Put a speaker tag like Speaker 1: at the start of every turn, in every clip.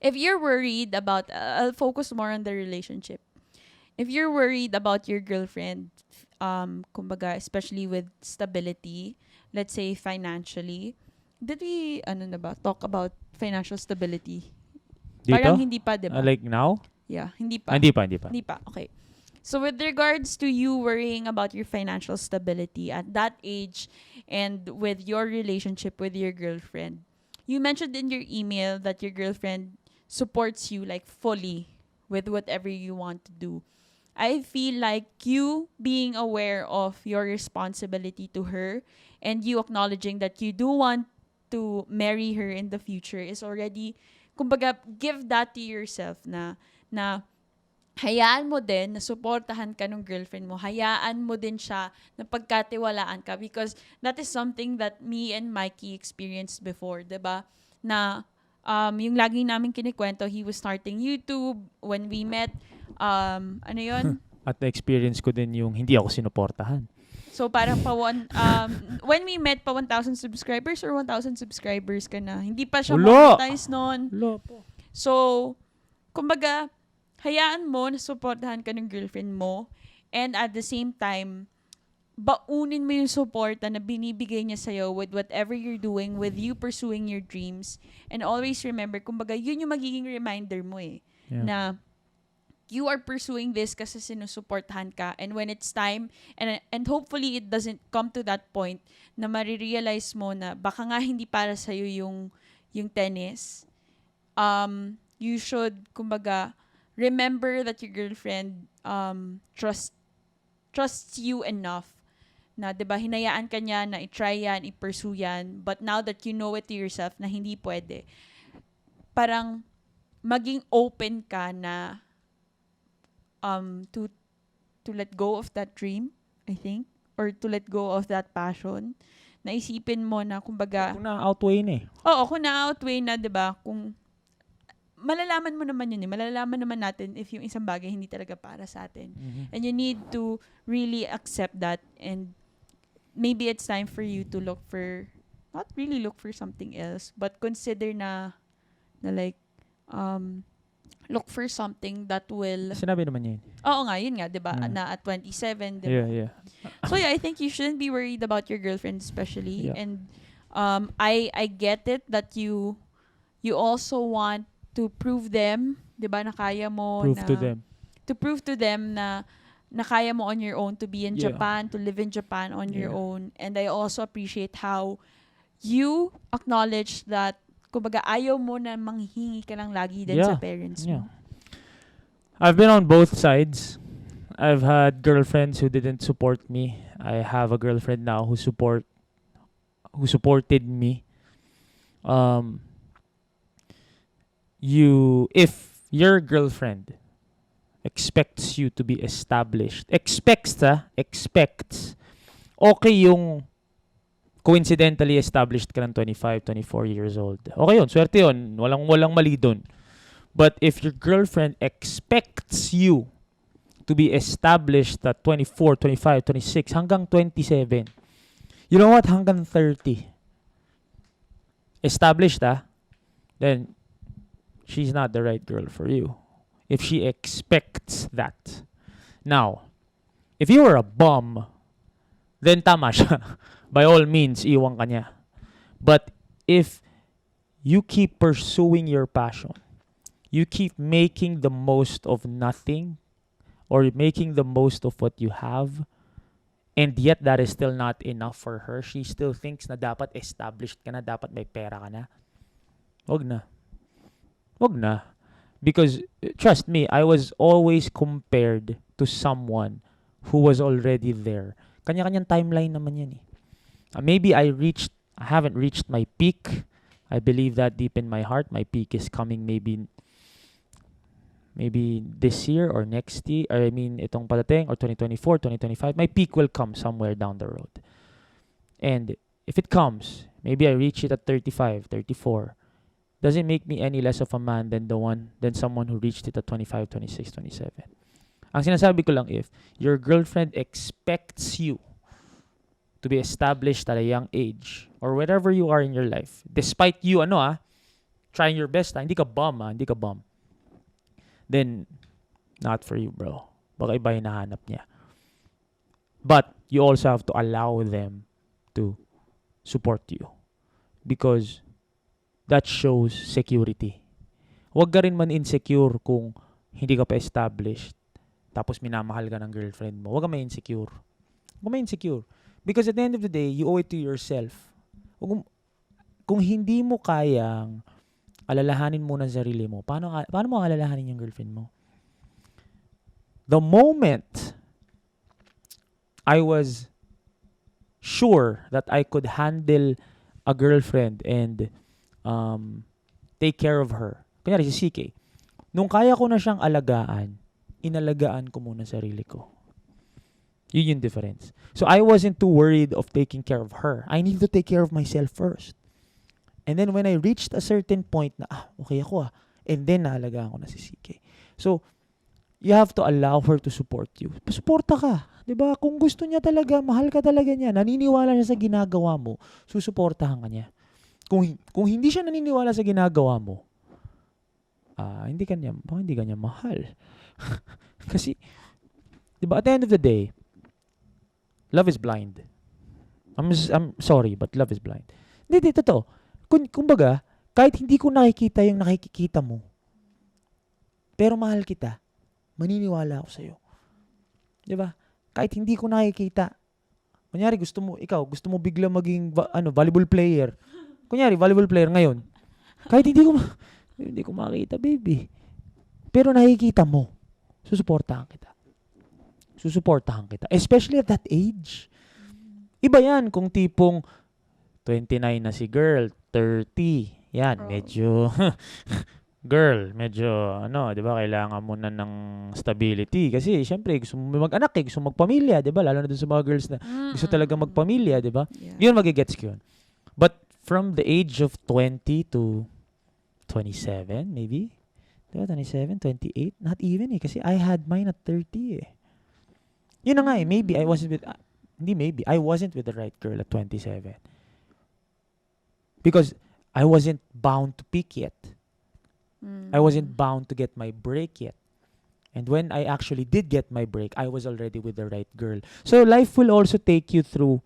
Speaker 1: if you're worried about, I'll focus more on the relationship. If you're worried about your girlfriend, kumbaga, especially with stability, let's say financially, did we, ano na ba, talk about financial stability? Parang
Speaker 2: Dito?
Speaker 1: hindi pa, di ba?
Speaker 2: Like now?
Speaker 1: Yeah, hindi
Speaker 2: Ah,
Speaker 1: pa.
Speaker 2: hindi pa, hindi pa.
Speaker 1: Hindi pa, okay. So with regards to you worrying about your financial stability at that age and with your relationship with your girlfriend, you mentioned in your email that your girlfriend supports you like fully with whatever you want to do. I feel like you being aware of your responsibility to her and you acknowledging that you do want to marry her in the future is already, kumbaga, give that to yourself na hayaan mo din na suportahan ka ng girlfriend mo. Hayaan mo din siya na pagkatiwalaan ka because that is something that me and Mikey experienced before, 'di ba? Na yung lagi namin kinikwento, he was starting YouTube when we met. Ano 'yon?
Speaker 2: At na-experience ko din yung hindi ako sinuportahan.
Speaker 1: So parang when we met pa 1,000 subscribers or 1,000 subscribers ka na. Hindi pa siya
Speaker 2: Wala!
Speaker 1: monetized noon.
Speaker 2: Wala po.
Speaker 1: So, kumbaga, hayaan mo na supportahan ka ng girlfriend mo and at the same time, baunin mo yung suporta na binibigay niya sa'yo with whatever you're doing, with you pursuing your dreams. And always remember, kumbaga, yun yung magiging reminder mo
Speaker 2: Yeah.
Speaker 1: na you are pursuing this kasi sinusuportahan ka. And when it's time, and hopefully it doesn't come to that point na marirealize mo na baka nga hindi para sa'yo yung tennis, you should, kumbaga, remember that your girlfriend trusts you enough na, 'di ba, hinayaan ka niya na i-try yan, i-pursue yan, but now that you know it to yourself na hindi pwede, parang maging open ka na to let go of that dream, I think, or to let go of that passion. Naisipin mo na, kumbaga,
Speaker 2: Kung na-outweigh na eh.
Speaker 1: oo, kung na-outweigh na, 'di ba, kung malalaman mo naman yun malalaman naman natin if yung isang bagay hindi talaga para sa atin.
Speaker 2: Mm-hmm.
Speaker 1: And you need to really accept that, and maybe it's time for you to look for, not really look for something else, but consider na like, look for something that will,
Speaker 2: Sinabi naman niya yun.
Speaker 1: oo nga, yun nga, 'di ba,
Speaker 2: Mm.
Speaker 1: na at 27, 'di ba?
Speaker 2: Yeah, yeah.
Speaker 1: So yeah, I think you shouldn't be worried about your girlfriend especially.
Speaker 2: Yeah.
Speaker 1: And I get it that you also want to prove them, 'di ba, na kaya mo
Speaker 2: Prove
Speaker 1: na
Speaker 2: to them.
Speaker 1: to prove to them na kaya mo on your own to be in
Speaker 2: Yeah.
Speaker 1: Japan, to live in Japan on your
Speaker 2: Yeah.
Speaker 1: own. And I also appreciate how you acknowledge that, kumbaga, ayaw mo na manghingi ka lang lagi din sa
Speaker 2: Yeah.
Speaker 1: parents
Speaker 2: Yeah.
Speaker 1: mo.
Speaker 2: I've been on both sides. I've had girlfriends who didn't support me. I have a girlfriend now who supported me. If your girlfriend expects you to be established, expects, okay yung coincidentally established ka ng 25, 24 years old. Okay yun, swerte yun. Walang mali dun. But if your girlfriend expects you to be established at 24, 25, 26, hanggang 27, you know what? Hanggang 30. Established, then she's not the right girl for you. If she expects that. Now, if you are a bum, then tama siya. By all means, iwan ka niya. But if you keep pursuing your passion, you keep making the most of nothing, or making the most of what you have, and yet that is still not enough for her, she still thinks na dapat established ka na, dapat may pera ka na, wag na. Wag na. Because, trust me, I was always compared to someone who was already there. Kanya-kanyang timeline naman yan eh. Maybe I haven't reached my peak. I believe that deep in my heart. My peak is coming maybe this year or next year. Or I mean, itong padating, or 2024, 2025. My peak will come somewhere down the road. And if it comes, maybe I reach it at 35, 34. Doesn't make me any less of a man than someone who reached it at 25, 26, 27. Ang sinasabi ko lang, if your girlfriend expects you to be established at a young age, or wherever you are in your life, despite you, trying your best, hindi ka bum, hindi ka bum, then not for you, bro. Baka iba hinahanap niya. But you also have to allow them to support you because that shows security. Huwag ka rin man insecure kung hindi ka pa established tapos minamahal ka ng girlfriend mo. Huwag ka ma-insecure. Huwag ka ma-insecure. Because at the end of the day, you owe it to yourself. Kung hindi mo kayang alalahanin muna ang sarili mo, paano mo alalahanin yung girlfriend mo? The moment I was sure that I could handle a girlfriend and take care of her. Kunyari si CK. Nung kaya ko na siyang alagaan, inalagaan ko muna sarili ko. Yun yung difference. So I wasn't too worried of taking care of her. I need to take care of myself first. And then when I reached a certain point na, okay ako and then naalagaan ko na si CK. So, you have to allow her to support you. Pasuporta ka. 'Di ba? Kung gusto niya talaga, mahal ka talaga niya, naniniwala siya sa ginagawa mo, susuportahan ka niya. Kung hindi siya naniniwala sa ginagawa mo, hindi ka niya mahal. Kasi 'di ba, at the end of the day, love is blind. I'm sorry, but love is blind. Hindi totoo. Kumbaga, kahit hindi ko nakikita yung nakikita mo, pero mahal kita, maniniwala ako sa'yo. 'Di ba? Kahit hindi ko nakikita. Kunyari gusto mo bigla maging volleyball player. Kunyari volleyball player ngayon. Kahit hindi ko makita, baby. Pero nakikita mo. Susuportahan kita. Especially at that age. Iba yan kung tipong 29 na si girl, 30. Yan, medyo medyo 'di ba, kailangan mo na ng stability kasi syempre gusto mo mag-anak, gusto mo magpamilya, 'di ba? Lalo na dun sa mga girls na gusto talaga magpamilya, 'di ba? Yeah. Yun magigets ko yun. But from the age of 20 to 27 maybe, 'di ba? 27, 28, not even kasi I had mine at 30 eh. Yun na nga maybe I wasn't with the right girl at 27. Because I wasn't bound to pick yet. I wasn't bound to get my break yet. And when I actually did get my break, I was already with the right girl. So life will also take you through,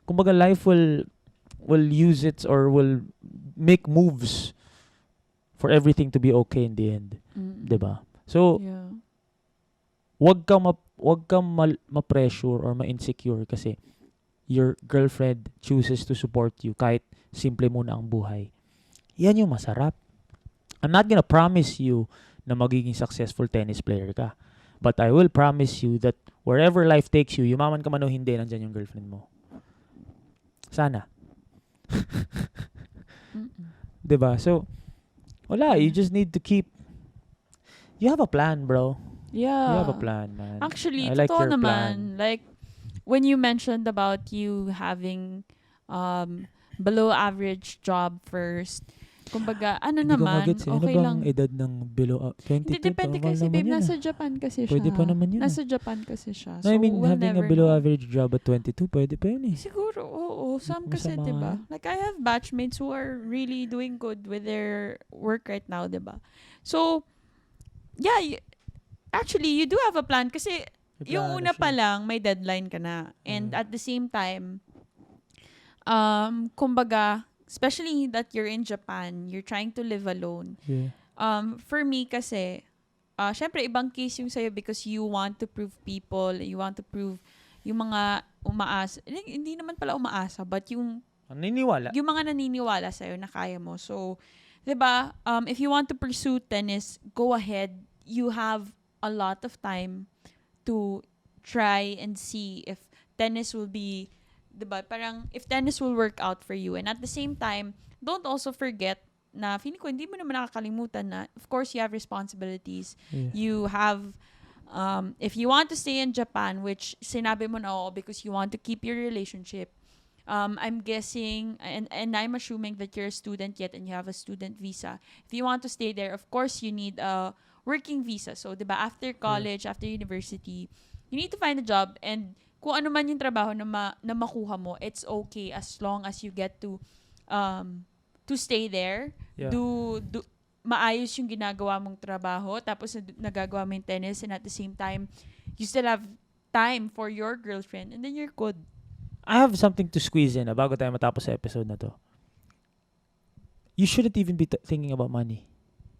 Speaker 2: kumbaga life will use it or will make moves for everything to be okay in the end. 'Di ba? So wag kang ma-pressure or ma-insecure kasi your girlfriend chooses to support you kahit simple muna ang buhay. Yan yung masarap. I'm not gonna promise you na magiging successful tennis player ka. But I will promise you that wherever life takes you, yumaman ka man o hindi, nandyan yung girlfriend mo. Sana. Diba? So, wala. You just need to keep... You have a plan, bro.
Speaker 1: Yeah.
Speaker 2: You have a plan, man.
Speaker 1: Actually,
Speaker 2: I like
Speaker 1: totoo
Speaker 2: your
Speaker 1: naman.
Speaker 2: plan.
Speaker 1: Like, when you mentioned about you having below average job first, kumbaga,
Speaker 2: Hindi ko
Speaker 1: naman,
Speaker 2: magets,
Speaker 1: okay
Speaker 2: ano
Speaker 1: lang.
Speaker 2: bang edad ng below 22?
Speaker 1: Hindi, depende kasi, babe, nasa Japan kasi siya.
Speaker 2: Pwede pa naman yun.
Speaker 1: Nasa Japan kasi siya.
Speaker 2: No,
Speaker 1: So,
Speaker 2: I mean,
Speaker 1: we'll
Speaker 2: having a
Speaker 1: never
Speaker 2: below
Speaker 1: know.
Speaker 2: average job at 22, pwede pa yun eh.
Speaker 1: Siguro, oo. Some kasi,
Speaker 2: Masama
Speaker 1: diba?
Speaker 2: yan.
Speaker 1: Like, I have batchmates who are really doing good with their work right now, diba? So, yeah, actually, you do have a plan kasi yung una pa lang, may deadline ka na. And at the same time, kumbaga, especially that you're in Japan, you're trying to live alone.
Speaker 2: Yeah.
Speaker 1: For me kasi, syempre ibang case yung sa'yo because you want to prove people, you want to prove yung mga umaasa, hindi naman pala umaasa, but yung
Speaker 2: naniniwala.
Speaker 1: Yung mga naniniwala sa'yo na kaya mo. So, 'di ba, if you want to pursue tennis, go ahead. You have a lot of time to try and see if tennis will be, 'di ba? Parang if tennis will work out for you. And at the same time, don't also forget na feeling ko hindi mo naman nakakalimutan na of course you have responsibilities.
Speaker 2: Yeah.
Speaker 1: You have if you want to stay in Japan, which sinabi mo na oo because you want to keep your relationship. I'm guessing and I'm assuming that you're a student yet and you have a student visa. If you want to stay there, of course you need a working visa. So, 'di ba, after college, after university, you need to find a job and kung ano man yung trabaho na makuha mo, it's okay as long as you get to to stay there,
Speaker 2: Yeah.
Speaker 1: do maayos yung ginagawa mong trabaho, tapos nagagawa mo yung tennis, and at the same time, you still have time for your girlfriend, and then you're good.
Speaker 2: I have something to squeeze in bago tayo matapos sa episode na to. You shouldn't even be thinking about money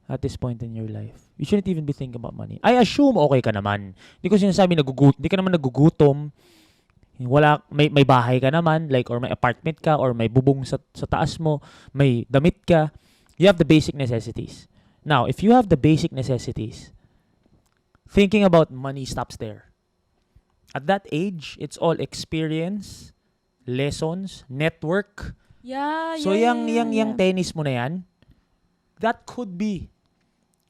Speaker 2: at this point in your life. You shouldn't even be thinking about money. I assume okay ka naman. Hindi ko sinasabi hindi ka naman nagugutom. Wala, may bahay ka naman, like, or may apartment ka, or may bubong sa taas mo, may damit ka. You have the basic necessities. Now, if you have the basic necessities, thinking about money stops there. At that age, it's all experience, lessons, network.
Speaker 1: Yeah,
Speaker 2: So yang tennis mo na yan, that could be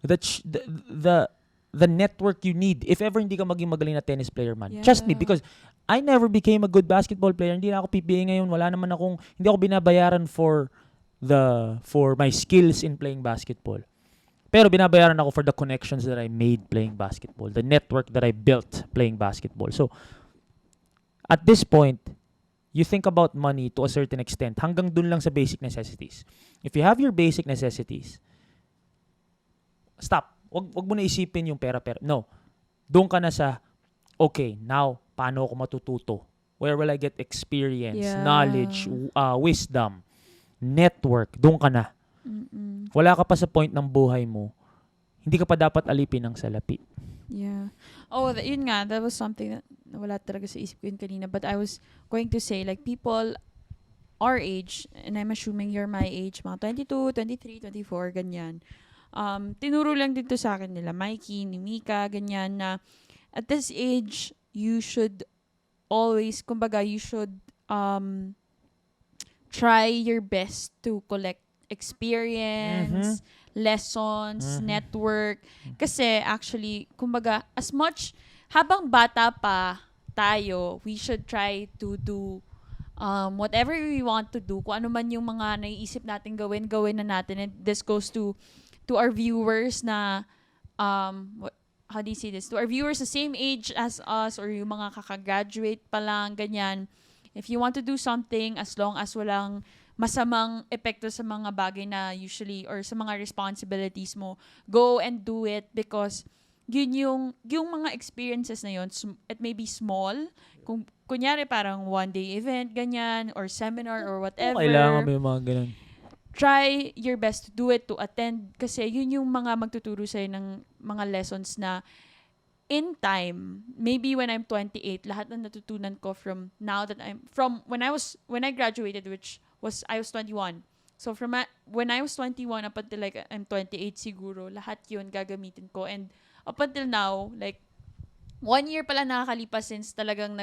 Speaker 2: the network you need if ever hindi ka maging magaling na tennis player man.
Speaker 1: Yeah.
Speaker 2: Trust me, because I never became a good basketball player. Hindi na ako PBA ngayon. Hindi ako binabayaran for my skills in playing basketball. Pero binabayaran ako for the connections that I made playing basketball, the network that I built playing basketball. So, at this point, you think about money to a certain extent. Hanggang dun lang sa basic necessities. If you have your basic necessities, stop. Wag mo na isipin yung pera. No. Doon ka na sa, okay, now, paano ako matututo? Where will I get experience, knowledge, wisdom, network? Doon ka na.
Speaker 1: Mm-mm.
Speaker 2: Wala ka pa sa point ng buhay mo. Hindi ka pa dapat alipin ng salapi.
Speaker 1: Yeah. Oh, yun nga. That was something that wala talaga sa isip ko yun kanina. But I was going to say, like, people our age, and I'm assuming you're my age, mga 22, 23, 24, ganyan. Tinuro lang dito sa akin nila, Mikey, ni Mika, ganyan, na at this age, you should always, kumbaga, you should try your best to collect experience, lessons, network. Kasi actually, kumbaga, as much, habang bata pa tayo, we should try to do whatever we want to do. Kung ano man yung mga naiisip natin gawin na natin. And this goes to our viewers na, how do you say this? To our viewers the same age as us, or yung mga kakagraduate pa lang, ganyan. If you want to do something, as long as walang masamang epekto sa mga bagay na usually, or sa mga responsibilities mo, go and do it, because yun yung mga experiences na yun, it may be small, kung kunyari parang one day event, ganyan, or seminar, or whatever.
Speaker 2: Kailangan mo yung mga ganun.
Speaker 1: Try your best to do it, to attend, kasi yun yung mga magtuturo sa'yo ng mga lessons na in time, maybe when I'm 28, lahat na natutunan ko from when I graduated, which was, I was 21. So when I was 21 up until like I'm 28 siguro, lahat yun gagamitin ko. And up until now, like 1 year pala nakakalipas since talagang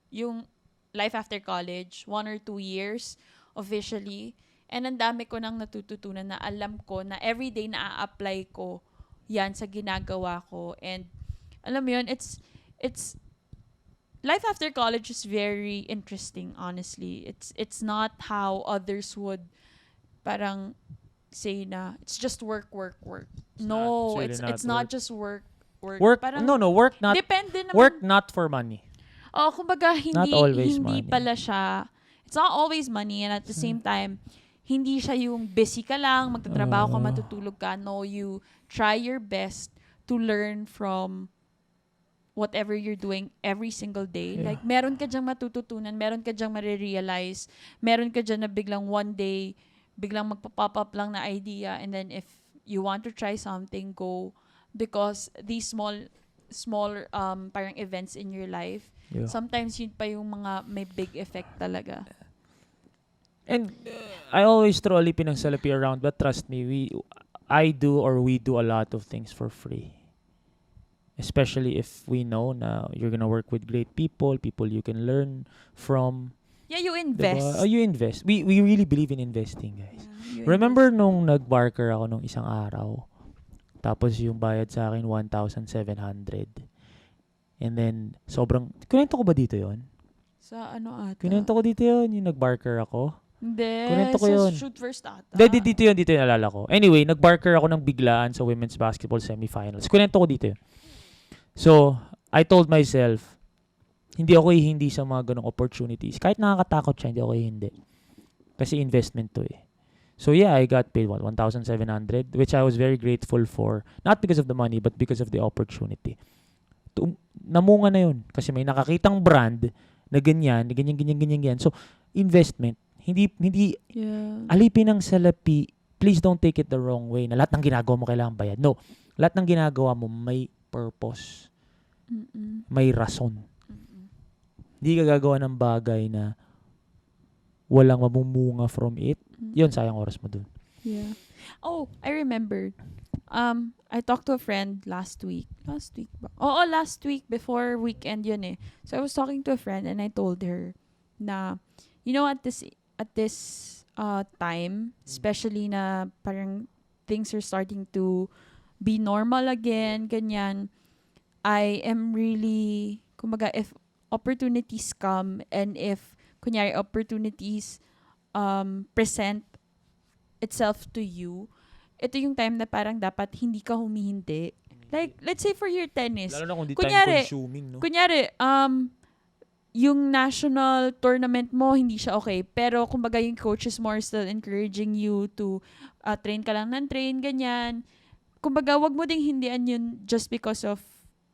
Speaker 1: yung life after college, 1 or 2 years officially. And ang dami ko nang natututunan na alam ko na everyday na-apply ko yan sa ginagawa ko. And alam mo yun, it's life after college is very interesting, honestly. It's not how others would parang say na it's just work. No, it's not just work.
Speaker 2: Parang, work not.
Speaker 1: Depende naman.
Speaker 2: Work not for money.
Speaker 1: Oh, kumbaga
Speaker 2: Not always
Speaker 1: hindi
Speaker 2: money.
Speaker 1: pala siya. It's not always money, and at the same time, hindi siya yung busy ka lang, magtatrabaho ka, matutulog ka. No, you try your best to learn from whatever you're doing every single day.
Speaker 2: Yeah.
Speaker 1: Like, meron ka dyang matututunan, meron ka dyang marirealize, meron ka dyan na biglang one day, biglang magpa-pop up lang na idea, and then if you want to try something, go. Because these small parang events in your life, sometimes yun pa yung mga may big effect talaga.
Speaker 2: And I always throw a lipin ng salapi around, but trust me, we do a lot of things for free. Especially if we know na you're gonna work with great people you can learn from.
Speaker 1: Yeah, you invest.
Speaker 2: Diba? You invest. We really believe in investing, guys.
Speaker 1: Yeah,
Speaker 2: Remember nung nag-barker ako nung isang araw, tapos yung bayad sa akin 1,700. And then, kunento ko ba dito yon?
Speaker 1: Sa ano ata?
Speaker 2: Kunento ko dito yon, yung nag-barker ako.
Speaker 1: Hindi.
Speaker 2: Kunento ko yun.
Speaker 1: Shoot first ata.
Speaker 2: Dito yung nalala ko. Anyway, nag-barker ako ng biglaan sa women's basketball semifinals. Kunento ko dito yun. So, I told myself, hindi ako hindi sa mga ganong opportunities. Kahit nakakatakot siya, hindi ako hindi. Kasi investment to eh. So yeah, I got paid 1,700, which I was very grateful for. Not because of the money, but because of the opportunity. Namunga na yun. Kasi may nakakitang brand na ganyan, ganyan. So, investment. Hindi,
Speaker 1: Yeah.
Speaker 2: alipin ng salapi, please don't take it the wrong way na lahat ng ginagawa mo kailangan bayad. No. Lahat ng ginagawa mo may purpose.
Speaker 1: Mm-mm.
Speaker 2: May rason.
Speaker 1: Mm-mm.
Speaker 2: Hindi ka gagawa ng bagay na walang mamumunga from it. Yun, sayang oras mo dun.
Speaker 1: Yeah. Oh, I remember. I talked to a friend last week. Last week ba? Oo, last week before weekend yun eh. So I was talking to a friend and I told her na, you know, at this time, especially na parang things are starting to be normal again, ganyan, I am really, kumbaga, if opportunities come and if, kunyari, opportunities present itself to you, ito yung time na parang dapat hindi ka humihindi. Like, let's say for your tennis.
Speaker 2: Lalo na kung di
Speaker 1: Kunyari,
Speaker 2: time-consuming, no?
Speaker 1: Kunyari, yung national tournament mo, hindi siya okay. Pero, kumbaga, yung coach is more still encouraging you to train ka lang ng train, ganyan. Kumbaga, wag mo ding hindian yun just because of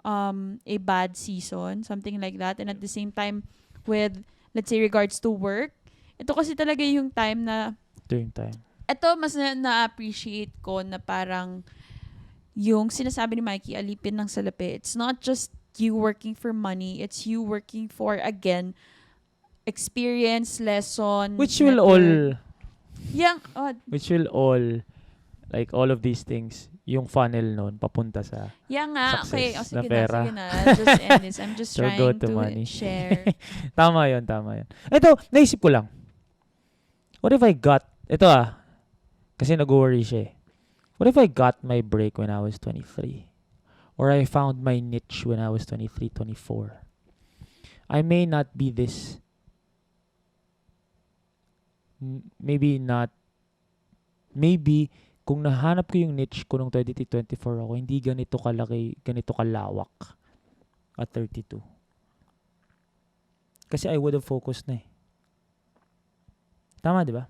Speaker 1: a bad season, something like that. And at the same time, with, let's say, regards to work, ito kasi talaga yung time na,
Speaker 2: Ito yung time.
Speaker 1: ito mas na-appreciate ko na parang yung sinasabi ni Mikey, alipin ng salapi. It's not just you working for money. It's you working for, again, experience, lesson,
Speaker 2: Which will
Speaker 1: network.
Speaker 2: all, which will all, like all of these things, yung funnel nun, papunta sa
Speaker 1: nga.
Speaker 2: success
Speaker 1: Okay,
Speaker 2: na
Speaker 1: sige
Speaker 2: pera.
Speaker 1: na. I'll just end this. I'm just
Speaker 2: So, go
Speaker 1: trying
Speaker 2: to
Speaker 1: to
Speaker 2: money.
Speaker 1: share.
Speaker 2: Tama yun. Ito, naisip ko lang. What if I got, kasi nag-worry siya eh. What if I got my break when I was 23? Or I found my niche when I was 23, 24? I may not be this, maybe, kung nahanap ko yung niche ko nung 23, 24 ako, hindi ganito kalaki, ganito kalawak at 32. Kasi I would have focused na eh. Tama, di ba?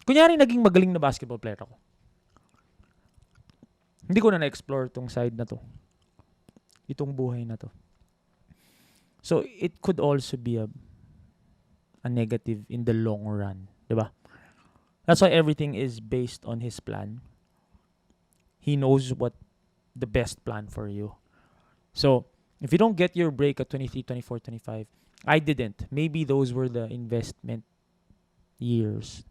Speaker 2: Kunyari, naging magaling na basketball player ako. Hindi ko na na-explore tong side na to. Itong buhay na to. So, it could also be a negative in the long run. Diba? That's why everything is based on his plan. He knows what the best plan for you. So, if you don't get your break at 23, 24, 25, I didn't. Maybe those were the investment years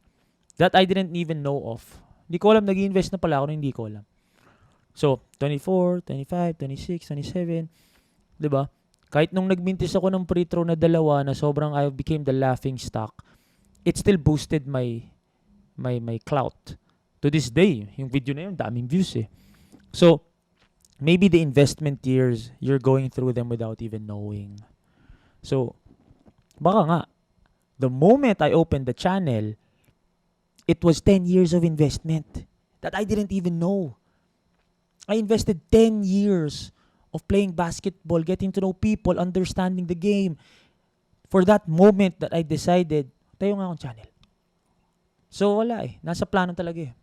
Speaker 2: that I didn't even know of. Hindi ko alam, nag-invest na pala ako nung hindi ko alam. So, 24, 25, 26, 27, diba? Kahit nung nagmintis ako ng free throw na 2 na sobrang I became the laughing stock, it still boosted my clout. To this day, yung video na yun, daming views eh. So, maybe the investment years, you're going through them without even knowing. So, baka nga, the moment I opened the channel, it was 10 years of investment that I didn't even know. I invested 10 years of playing basketball, getting to know people, understanding the game. For that moment that I decided, tayo nga akong channel. So wala eh. Nasa plano talaga eh.